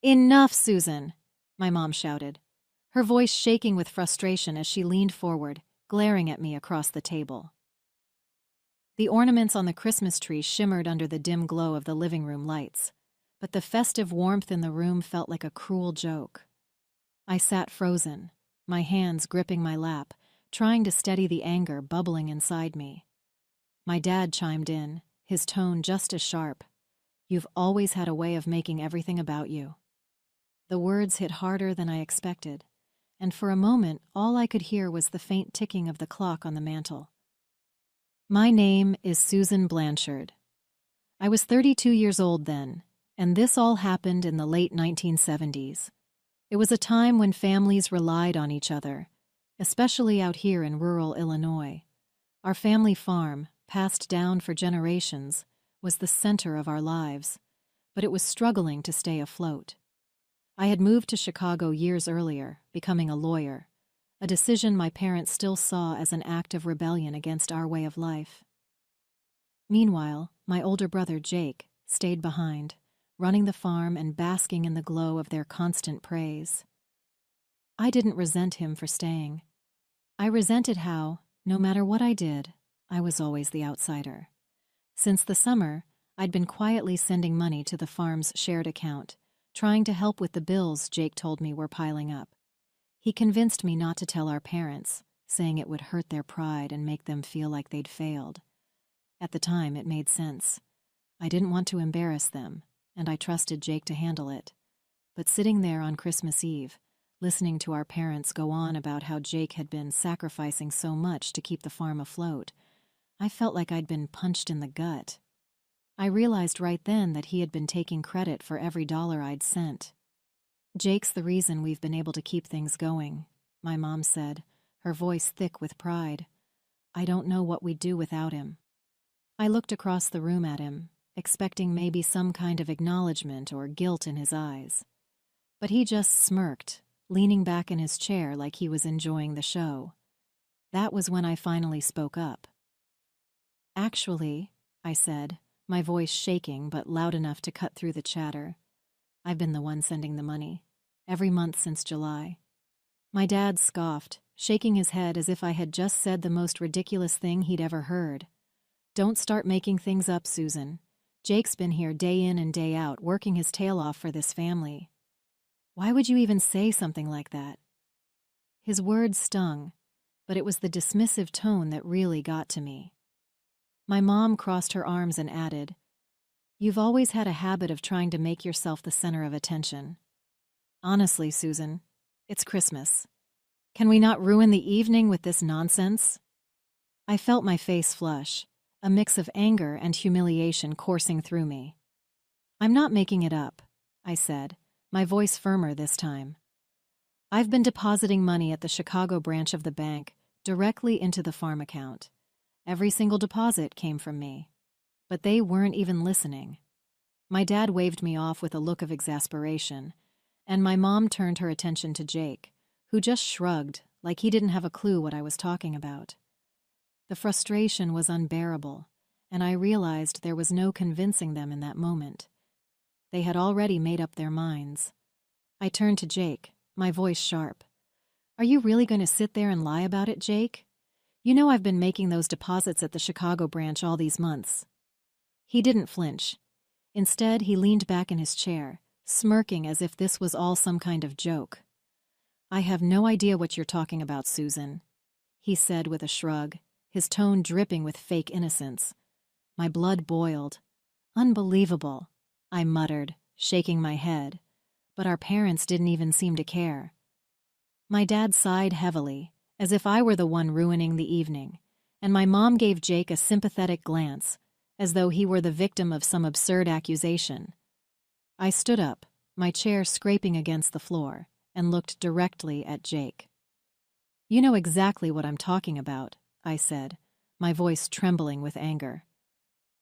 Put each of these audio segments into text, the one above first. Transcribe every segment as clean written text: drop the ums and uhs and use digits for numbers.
"Enough, Susan!" my mom shouted, her voice shaking with frustration as she leaned forward, glaring at me across the table. The ornaments on the Christmas tree shimmered under the dim glow of the living room lights, but the festive warmth in the room felt like a cruel joke. I sat frozen, my hands gripping my lap, trying to steady the anger bubbling inside me. My dad chimed in, his tone just as sharp. "You've always had a way of making everything about you." The words hit harder than I expected, and for a moment all I could hear was the faint ticking of the clock on the mantel. My name is Susan Blanchard. I was 32 years old then, and this all happened in the late 1970s. It was a time when families relied on each other, especially out here in rural Illinois. Our family farm, passed down for generations, was the center of our lives, but it was struggling to stay afloat. I had moved to Chicago years earlier, becoming a lawyer, a decision my parents still saw as an act of rebellion against our way of life. Meanwhile, my older brother Jake stayed behind, running the farm and basking in the glow of their constant praise. I didn't resent him for staying. I resented how, no matter what I did, I was always the outsider. Since the summer, I'd been quietly sending money to the farm's shared account, trying to help with the bills Jake told me were piling up. He convinced me not to tell our parents, saying it would hurt their pride and make them feel like they'd failed. At the time, it made sense. I didn't want to embarrass them, and I trusted Jake to handle it. But sitting there on Christmas Eve, listening to our parents go on about how Jake had been sacrificing so much to keep the farm afloat, I felt like I'd been punched in the gut. I realized right then that he had been taking credit for every dollar I'd sent. "Jake's the reason we've been able to keep things going," my mom said, her voice thick with pride. "I don't know what we'd do without him." I looked across the room at him, expecting maybe some kind of acknowledgement or guilt in his eyes. But he just smirked, leaning back in his chair like he was enjoying the show. That was when I finally spoke up. "Actually," I said, my voice shaking but loud enough to cut through the chatter, "I've been the one sending the money, every month since July." My dad scoffed, shaking his head as if I had just said the most ridiculous thing he'd ever heard. "Don't start making things up, Susan. Jake's been here day in and day out, working his tail off for this family. Why would you even say something like that?" His words stung, but it was the dismissive tone that really got to me. My mom crossed her arms and added, "You've always had a habit of trying to make yourself the center of attention. Honestly, Susan, it's Christmas. Can we not ruin the evening with this nonsense?" I felt my face flush, a mix of anger and humiliation coursing through me. "I'm not making it up," I said, my voice firmer this time. "I've been depositing money at the Chicago branch of the bank directly into the farm account. Every single deposit came from me. But they weren't even listening." My dad waved me off with a look of exasperation, and my mom turned her attention to Jake, who just shrugged like he didn't have a clue what I was talking about. The frustration was unbearable, and I realized there was no convincing them in that moment. They had already made up their minds. I turned to Jake, my voice sharp. "Are you really going to sit there and lie about it, Jake? You know I've been making those deposits at the Chicago branch all these months." He didn't flinch. Instead, he leaned back in his chair, smirking as if this was all some kind of joke. "I have no idea what you're talking about, Susan," he said with a shrug, his tone dripping with fake innocence. My blood boiled. "Unbelievable," I muttered, shaking my head. But our parents didn't even seem to care. My dad sighed heavily, as if I were the one ruining the evening, and my mom gave Jake a sympathetic glance, as though he were the victim of some absurd accusation. I stood up, my chair scraping against the floor, and looked directly at Jake. "You know exactly what I'm talking about," I said, my voice trembling with anger.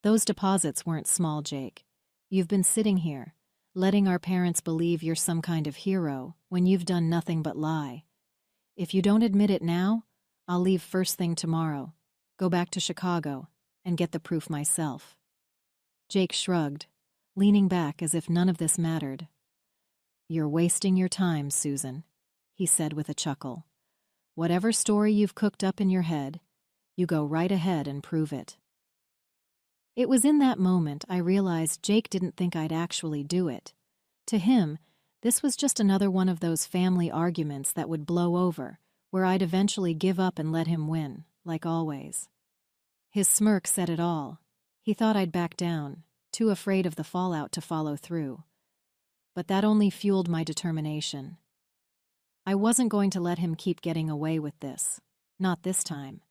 "Those deposits weren't small, Jake. You've been sitting here, letting our parents believe you're some kind of hero when you've done nothing but lie. If you don't admit it now, I'll leave first thing tomorrow, go back to Chicago, and get the proof myself." Jake shrugged, leaning back as if none of this mattered. "You're wasting your time, Susan," he said with a chuckle. "Whatever story you've cooked up in your head, you go right ahead and prove it." It was in that moment I realized Jake didn't think I'd actually do it. To him, this was just another one of those family arguments that would blow over, where I'd eventually give up and let him win, like always. His smirk said it all. He thought I'd back down, too afraid of the fallout to follow through. But that only fueled my determination. I wasn't going to let him keep getting away with this. Not this time.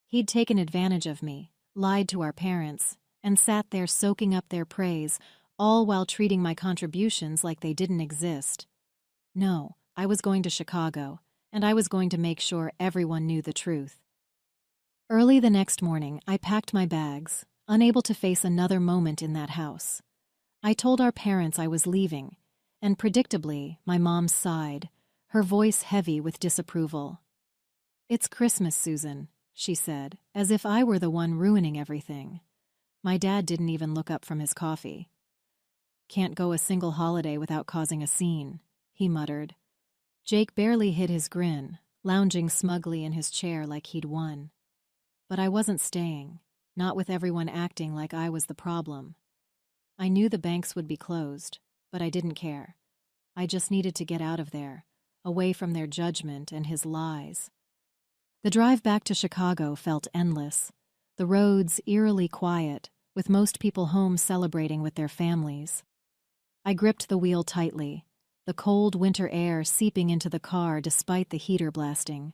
He'd taken advantage of me, lied to our parents, and sat there soaking up their praise, all while treating my contributions like they didn't exist. No, I was going to Chicago, and I was going to make sure everyone knew the truth. Early the next morning, I packed my bags, unable to face another moment in that house. I told our parents I was leaving, and predictably, my mom sighed, her voice heavy with disapproval. "It's Christmas, Susan," she said, as if I were the one ruining everything. My dad didn't even look up from his coffee. "Can't go a single holiday without causing a scene," he muttered. Jake barely hid his grin, lounging smugly in his chair like he'd won. But I wasn't staying, not with everyone acting like I was the problem. I knew the banks would be closed, but I didn't care. I just needed to get out of there, away from their judgment and his lies. The drive back to Chicago felt endless, the roads eerily quiet, with most people home celebrating with their families. I gripped the wheel tightly, the cold winter air seeping into the car despite the heater blasting.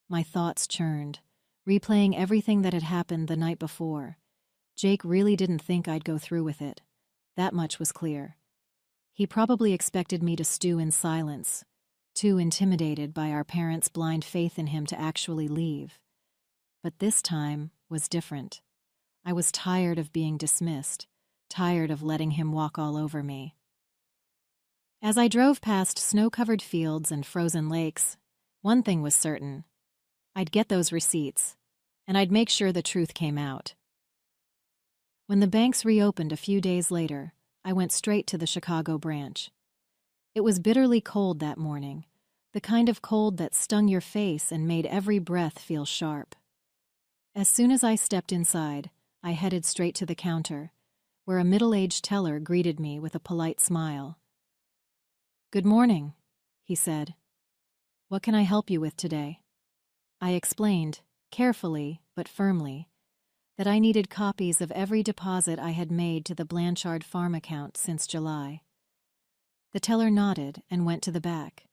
My thoughts churned, replaying everything that had happened the night before. Jake really didn't think I'd go through with it. That much was clear. He probably expected me to stew in silence, too intimidated by our parents' blind faith in him to actually leave. But this time was different. I was tired of being dismissed, tired of letting him walk all over me. As I drove past snow-covered fields and frozen lakes, one thing was certain. I'd get those receipts, and I'd make sure the truth came out. When the banks reopened a few days later, I went straight to the Chicago branch. It was bitterly cold that morning, the kind of cold that stung your face and made every breath feel sharp. As soon as I stepped inside, I headed straight to the counter, where a middle-aged teller greeted me with a polite smile. "Good morning," he said. "What can I help you with today?" I explained, carefully but firmly, that I needed copies of every deposit I had made to the Blanchard farm account since July. The teller nodded and went to the back,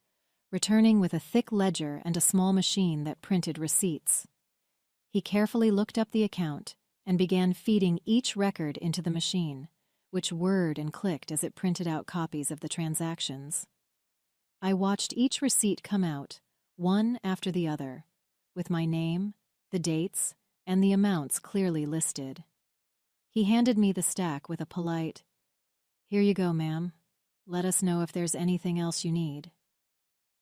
returning with a thick ledger and a small machine that printed receipts. He carefully looked up the account and began feeding each record into the machine, which whirred and clicked as it printed out copies of the transactions. I watched each receipt come out, one after the other, with my name, the dates, and the amounts clearly listed. He handed me the stack with a polite, "Here you go, ma'am. Let us know if there's anything else you need."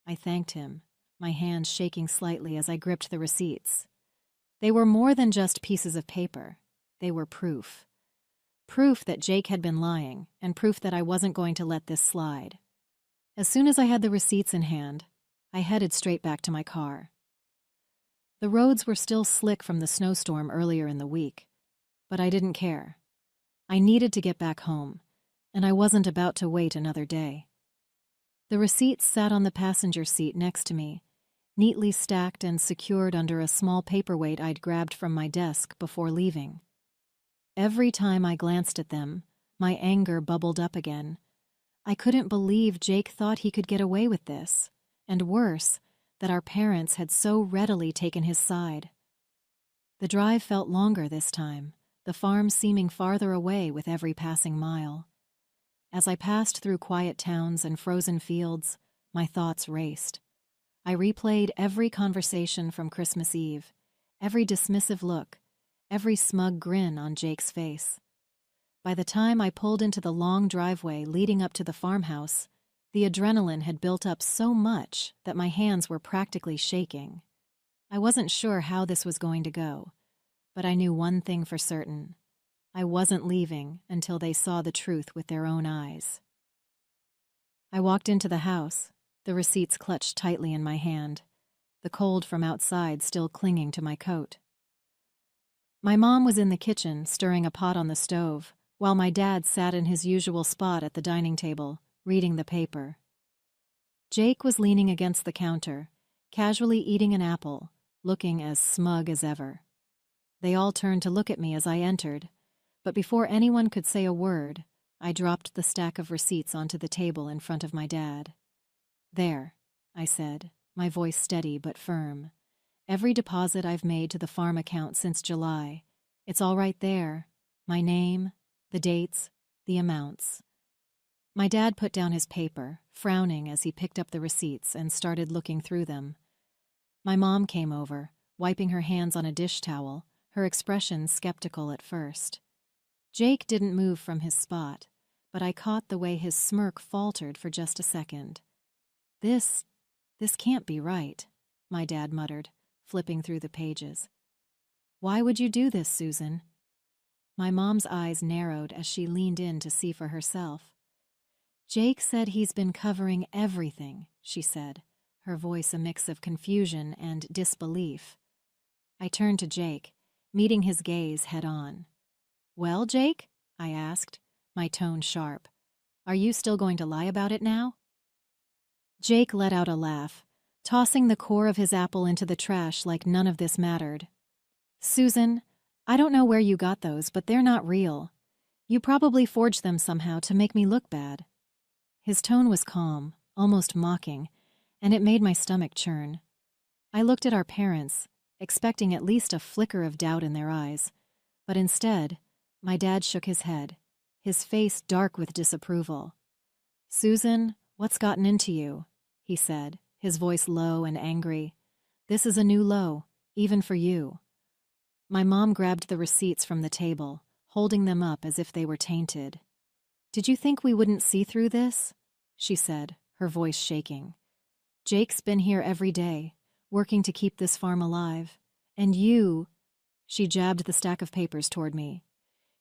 I thanked him, my hands shaking slightly as I gripped the receipts. They were more than just pieces of paper. They were proof. Proof that Jake had been lying, and proof that I wasn't going to let this slide. As soon as I had the receipts in hand, I headed straight back to my car. The roads were still slick from the snowstorm earlier in the week, but I didn't care. I needed to get back home, and I wasn't about to wait another day. The receipts sat on the passenger seat next to me, neatly stacked and secured under a small paperweight I'd grabbed from my desk before leaving. Every time I glanced at them, my anger bubbled up again. I couldn't believe Jake thought he could get away with this, and worse, that our parents had so readily taken his side. The drive felt longer this time, the farm seeming farther away with every passing mile. As I passed through quiet towns and frozen fields, my thoughts raced. I replayed every conversation from Christmas Eve, every dismissive look, every smug grin on Jake's face. By the time I pulled into the long driveway leading up to the farmhouse, the adrenaline had built up so much that my hands were practically shaking. I wasn't sure how this was going to go, but I knew one thing for certain. I wasn't leaving until they saw the truth with their own eyes. I walked into the house, the receipts clutched tightly in my hand, the cold from outside still clinging to my coat. My mom was in the kitchen, stirring a pot on the stove, while my dad sat in his usual spot at the dining table, reading the paper. Jake was leaning against the counter, casually eating an apple, looking as smug as ever. They all turned to look at me as I entered, but before anyone could say a word, I dropped the stack of receipts onto the table in front of my dad. "There," I said, my voice steady but firm. "Every deposit I've made to the farm account since July. It's all right there. My name, the dates, the amounts." My dad put down his paper, frowning as he picked up the receipts and started looking through them. My mom came over, wiping her hands on a dish towel, her expression skeptical at first. Jake didn't move from his spot, but I caught the way his smirk faltered for just a second. This can't be right," my dad muttered, flipping through the pages. "Why would you do this, Susan?" My mom's eyes narrowed as she leaned in to see for herself. "Jake said he's been covering everything," she said, her voice a mix of confusion and disbelief. I turned to Jake, meeting his gaze head-on. "Well, Jake?" I asked, my tone sharp. "Are you still going to lie about it now?" Jake let out a laugh, tossing the core of his apple into the trash like none of this mattered. "Susan, I don't know where you got those, but they're not real. You probably forged them somehow to make me look bad." His tone was calm, almost mocking, and it made my stomach churn. I looked at our parents, expecting at least a flicker of doubt in their eyes, but instead, my dad shook his head, his face dark with disapproval. "Susan, what's gotten into you?" he said, his voice low and angry. "This is a new low, even for you." My mom grabbed the receipts from the table, holding them up as if they were tainted. "Did you think we wouldn't see through this?" she said, her voice shaking. "Jake's been here every day, working to keep this farm alive. And you—" She jabbed the stack of papers toward me.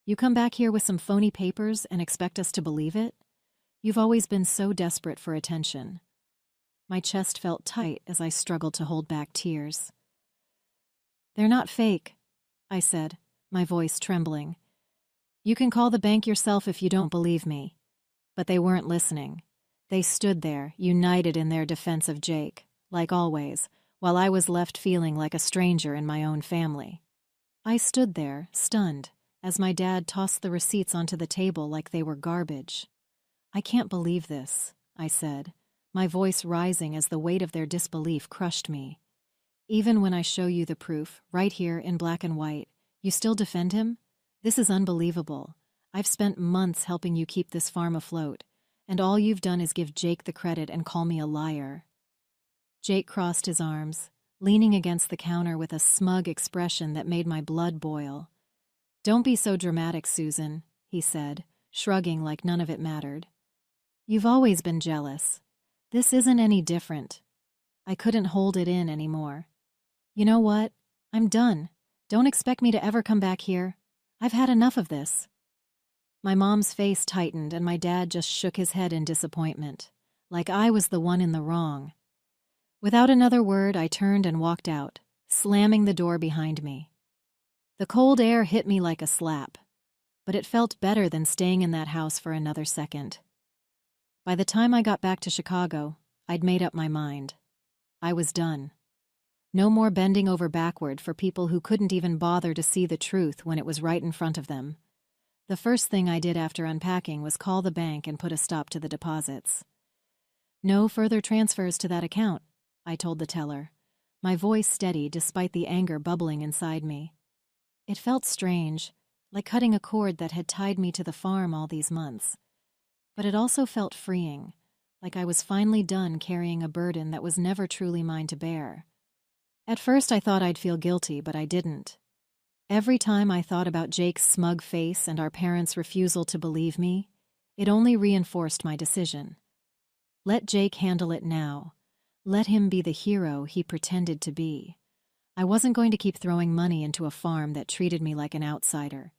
"You come back here with some phony papers and expect us to believe it? You've always been so desperate for attention." My chest felt tight as I struggled to hold back tears. "They're not fake," I said, my voice trembling. "You can call the bank yourself if you don't believe me." But they weren't listening. They stood there, united in their defense of Jake, like always, while I was left feeling like a stranger in my own family. I stood there, stunned, as my dad tossed the receipts onto the table like they were garbage. "I can't believe this," I said, my voice rising as the weight of their disbelief crushed me. "Even when I show you the proof, right here in black and white, you still defend him? This is unbelievable. I've spent months helping you keep this farm afloat, and all you've done is give Jake the credit and call me a liar." Jake crossed his arms, leaning against the counter with a smug expression that made my blood boil. "Don't be so dramatic, Susan," he said, shrugging like none of it mattered. "You've always been jealous. This isn't any different." I couldn't hold it in anymore. "You know what? I'm done. Don't expect me to ever come back here. I've had enough of this." My mom's face tightened and my dad just shook his head in disappointment, like I was the one in the wrong. Without another word, I turned and walked out, slamming the door behind me. The cold air hit me like a slap, but it felt better than staying in that house for another second. By the time I got back to Chicago, I'd made up my mind. I was done. No more bending over backward for people who couldn't even bother to see the truth when it was right in front of them. The first thing I did after unpacking was call the bank and put a stop to the deposits. "No further transfers to that account," I told the teller, my voice steady despite the anger bubbling inside me. It felt strange, like cutting a cord that had tied me to the farm all these months. But it also felt freeing, like I was finally done carrying a burden that was never truly mine to bear. At first I thought I'd feel guilty, but I didn't. Every time I thought about Jake's smug face and our parents' refusal to believe me, it only reinforced my decision. Let Jake handle it now. Let him be the hero he pretended to be. I wasn't going to keep throwing money into a farm that treated me like an outsider.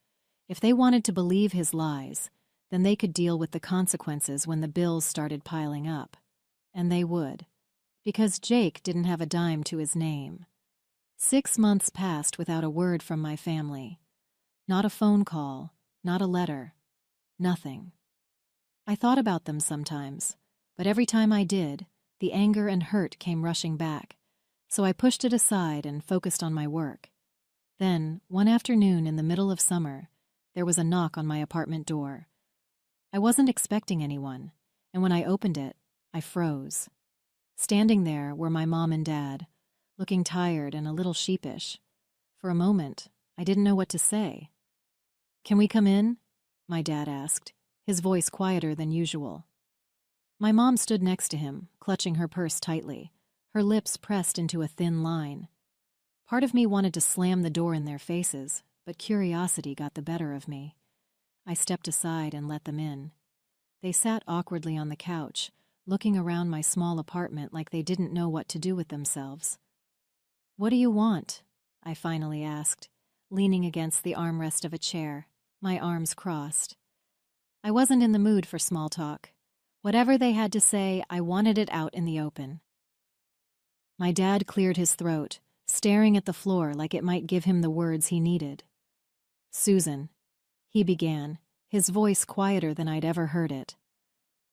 If they wanted to believe his lies, Then they could deal with the consequences when the bills started piling up. And they would. Because Jake didn't have a dime to his name. 6 months passed without a word from my family. Not a phone call, not a letter, nothing. I thought about them sometimes, but every time I did, the anger and hurt came rushing back, so I pushed it aside and focused on my work. Then, one afternoon in the middle of summer, there was a knock on my apartment door. I wasn't expecting anyone, and when I opened it, I froze. Standing there were my mom and dad, looking tired and a little sheepish. For a moment, I didn't know what to say. "Can we come in?" my dad asked, his voice quieter than usual. My mom stood next to him, clutching her purse tightly, her lips pressed into a thin line. Part of me wanted to slam the door in their faces, but curiosity got the better of me. I stepped aside and let them in. They sat awkwardly on the couch, looking around my small apartment like they didn't know what to do with themselves. "What do you want?" I finally asked, leaning against the armrest of a chair, my arms crossed. I wasn't in the mood for small talk. Whatever they had to say, I wanted it out in the open. My dad cleared his throat, staring at the floor like it might give him the words he needed. "Susan," he began, his voice quieter than I'd ever heard it.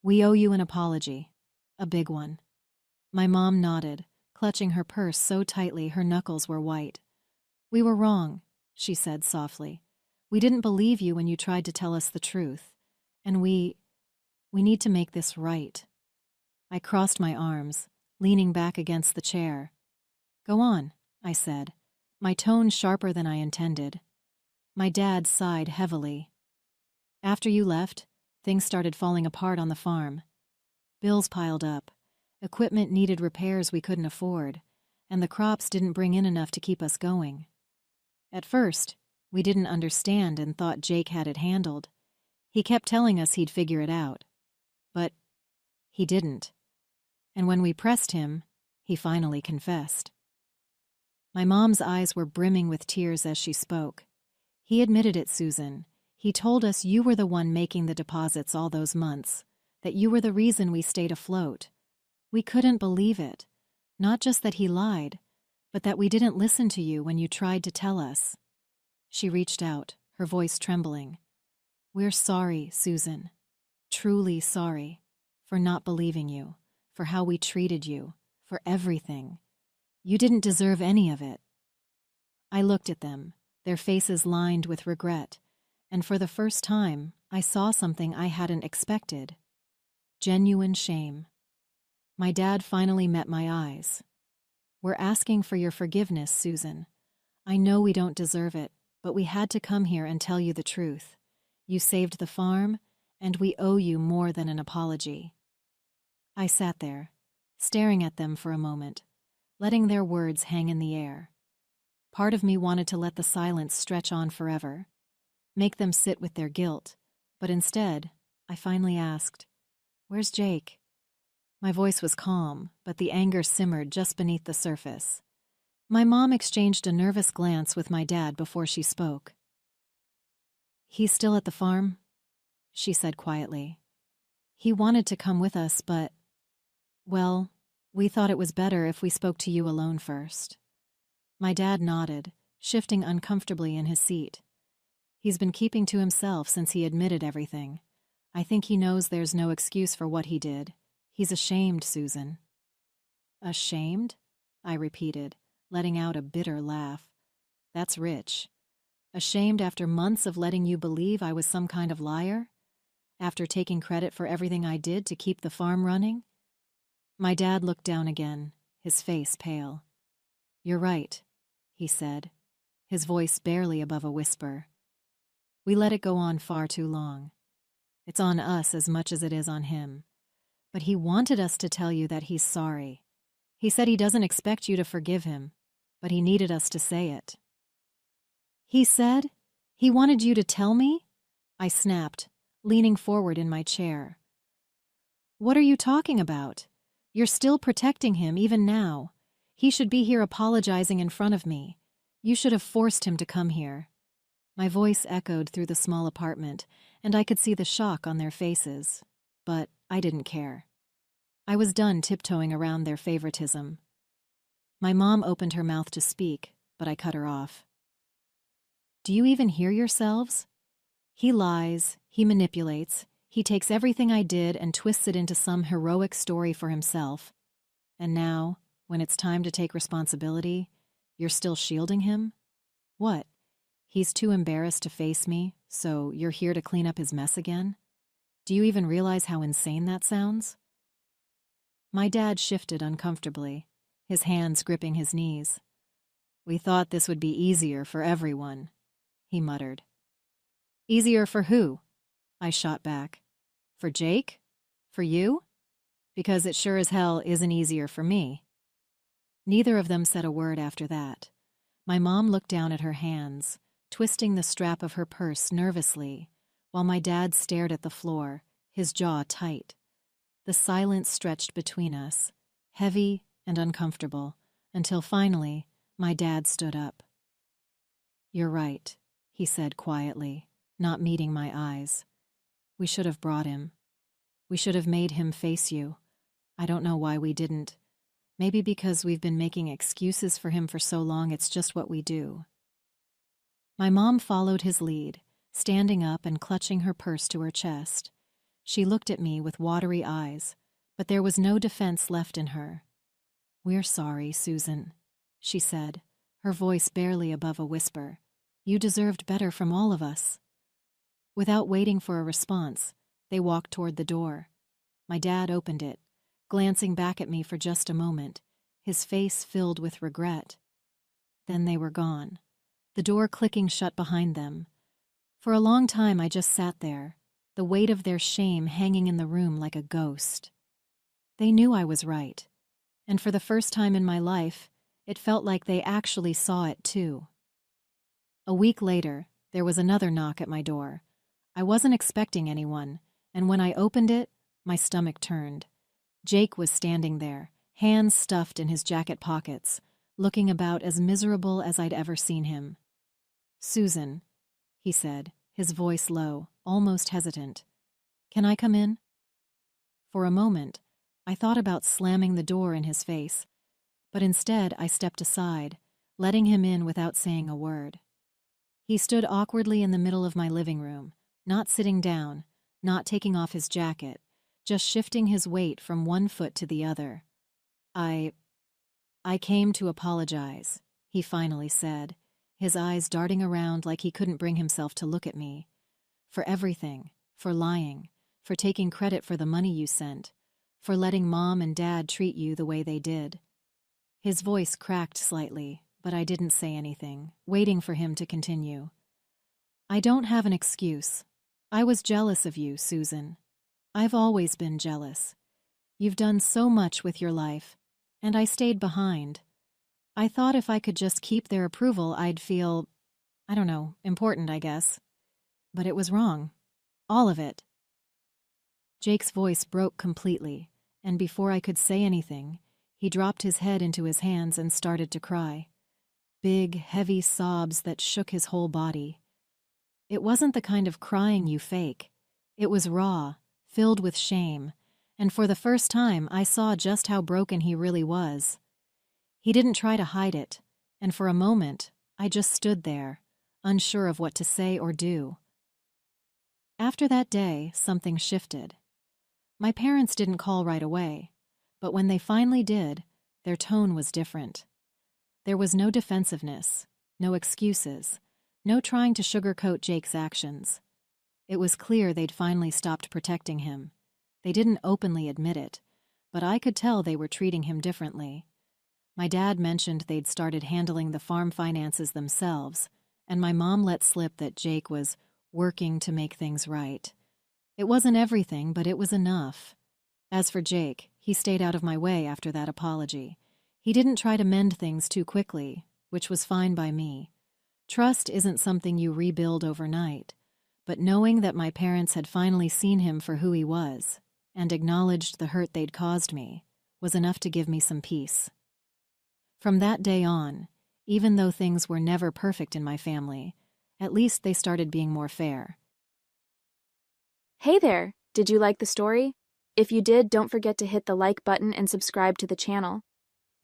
"We owe you an apology. A big one." My mom nodded, clutching her purse so tightly her knuckles were white. "We were wrong," she said softly. "We didn't believe you when you tried to tell us the truth. And we need to make this right." I crossed my arms, leaning back against the chair. "Go on," I said, my tone sharper than I intended. My dad sighed heavily. "After you left, things started falling apart on the farm. Bills piled up, equipment needed repairs we couldn't afford, and the crops didn't bring in enough to keep us going. At first, we didn't understand and thought Jake had it handled. He kept telling us he'd figure it out. But he didn't. And when we pressed him, he finally confessed." My mom's eyes were brimming with tears as she spoke. "He admitted it, Susan. He told us you were the one making the deposits all those months, that you were the reason we stayed afloat. We couldn't believe it. Not just that he lied, but that we didn't listen to you when you tried to tell us." She reached out, her voice trembling. "We're sorry, Susan. Truly sorry. For not believing you, for how we treated you, for everything. You didn't deserve any of it." I looked at them, their faces lined with regret, and for the first time, I saw something I hadn't expected. Genuine shame. My dad finally met my eyes. "We're asking for your forgiveness, Susan. I know we don't deserve it, but we had to come here and tell you the truth. You saved the farm, and we owe you more than an apology." I sat there, staring at them for a moment, letting their words hang in the air. Part of me wanted to let the silence stretch on forever, make them sit with their guilt, but instead, I finally asked, "Where's Jake?" My voice was calm, but the anger simmered just beneath the surface. My mom exchanged a nervous glance with my dad before she spoke. "He's still at the farm," she said quietly. "He wanted to come with us, but, well, we thought it was better if we spoke to you alone first." My dad nodded, shifting uncomfortably in his seat. "He's been keeping to himself since he admitted everything. I think he knows there's no excuse for what he did. He's ashamed, Susan." "Ashamed?" I repeated, letting out a bitter laugh. "That's rich. Ashamed after months of letting you believe I was some kind of liar? After taking credit for everything I did to keep the farm running?" My dad looked down again, his face pale. "You're right," he said, his voice barely above a whisper. "We let it go on far too long. It's on us as much as it is on him. But he wanted us to tell you that he's sorry. He said he doesn't expect you to forgive him, but he needed us to say it." "He said? He wanted you to tell me?" I snapped, leaning forward in my chair. "What are you talking about? You're still protecting him even now. He should be here apologizing in front of me. You should have forced him to come here." My voice echoed through the small apartment, and I could see the shock on their faces. But I didn't care. I was done tiptoeing around their favoritism. My mom opened her mouth to speak, but I cut her off. Do you even hear yourselves? He lies, he manipulates, he takes everything I did and twists it into some heroic story for himself. And now, when it's time to take responsibility, you're still shielding him? What? He's too embarrassed to face me, so you're here to clean up his mess again? Do you even realize how insane that sounds? My dad shifted uncomfortably, his hands gripping his knees. We thought this would be easier for everyone, he muttered. Easier for who? I shot back. For Jake? For you? Because it sure as hell isn't easier for me. Neither of them said a word after that. My mom looked down at her hands, twisting the strap of her purse nervously, while my dad stared at the floor, his jaw tight. The silence stretched between us, heavy and uncomfortable, until finally my dad stood up. You're right, he said quietly, not meeting my eyes. We should have brought him. We should have made him face you. I don't know why we didn't. Maybe because we've been making excuses for him for so long it's just what we do. My mom followed his lead, standing up and clutching her purse to her chest. She looked at me with watery eyes, but there was no defense left in her. We're sorry, Susan, she said, her voice barely above a whisper. You deserved better from all of us. Without waiting for a response, they walked toward the door. My dad opened it, glancing back at me for just a moment, his face filled with regret. Then they were gone, the door clicking shut behind them. For a long time I just sat there, the weight of their shame hanging in the room like a ghost. They knew I was right, and for the first time in my life, it felt like they actually saw it too. A week later, there was another knock at my door. I wasn't expecting anyone, and when I opened it, my stomach turned. Jake was standing there, hands stuffed in his jacket pockets, looking about as miserable as I'd ever seen him. Susan, he said, his voice low, almost hesitant. Can I come in? For a moment, I thought about slamming the door in his face, but instead I stepped aside, letting him in without saying a word. He stood awkwardly in the middle of my living room, not sitting down, not taking off his jacket, just shifting his weight from one foot to the other. I came to apologize, he finally said, his eyes darting around like he couldn't bring himself to look at me. For everything, for lying, for taking credit for the money you sent, for letting Mom and Dad treat you the way they did. His voice cracked slightly, but I didn't say anything, waiting for him to continue. I don't have an excuse. I was jealous of you, Susan. I've always been jealous. You've done so much with your life, and I stayed behind. I thought if I could just keep their approval, I'd feel, I don't know, important, I guess. But it was wrong. All of it. Jake's voice broke completely, and before I could say anything, he dropped his head into his hands and started to cry. Big, heavy sobs that shook his whole body. It wasn't the kind of crying you fake. It was raw, filled with shame, and for the first time I saw just how broken he really was. He didn't try to hide it, and for a moment I just stood there, unsure of what to say or do. After that day, something shifted. My parents didn't call right away, but when they finally did, their tone was different. There was no defensiveness, no excuses, no trying to sugarcoat Jake's actions. It was clear they'd finally stopped protecting him. They didn't openly admit it, but I could tell they were treating him differently. My dad mentioned they'd started handling the farm finances themselves, and my mom let slip that Jake was working to make things right. It wasn't everything, but it was enough. As for Jake, he stayed out of my way after that apology. He didn't try to mend things too quickly, which was fine by me. Trust isn't something you rebuild overnight, but knowing that my parents had finally seen him for who he was and acknowledged the hurt they'd caused me was enough to give me some peace. From that day on, even though things were never perfect in my family, At least they started being more fair. Hey there! Did you like the story? If you did, don't forget to hit the like button and subscribe to the channel.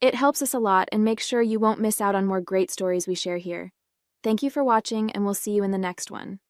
It helps us a lot and makes sure you won't miss out on more great stories we share here. Thank you for watching, and we'll see you in the next one.